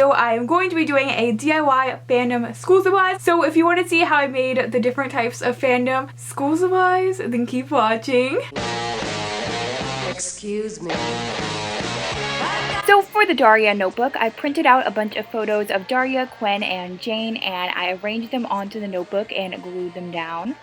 video, I am going to be doing a DIY fandom school supplies. So if you want to see how I made the different types of fandom school supplies, then keep watching. Excuse me. So for the Daria notebook, I printed out a bunch of photos of Daria, Quinn, and Jane, and I arranged them onto the notebook and glued them down.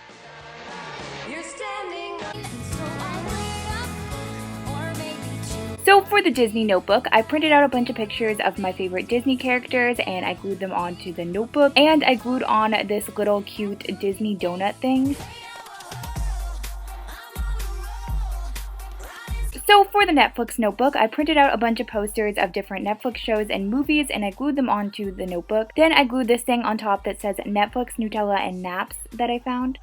So for the Disney notebook, I printed out a bunch of pictures of my favorite Disney characters and I glued them onto the notebook, and I glued on this little cute Disney donut thing. So for the Netflix notebook, I printed out a bunch of posters of different Netflix shows and movies and I glued them onto the notebook. Then I glued this thing on top that says Netflix, Nutella, and Naps that I found.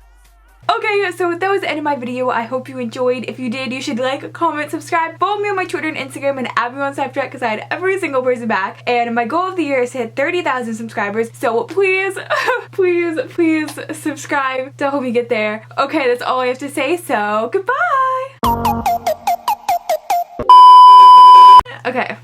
Okay, so that was the end of my video. I hope you enjoyed. If you did, you should like, comment, subscribe, follow me on my Twitter and Instagram, and add me on Snapchat because I had every single person back. And my goal of the year is to hit 30,000 subscribers. So please, please subscribe to help me get there. Okay, that's all I have to say, so goodbye! Okay.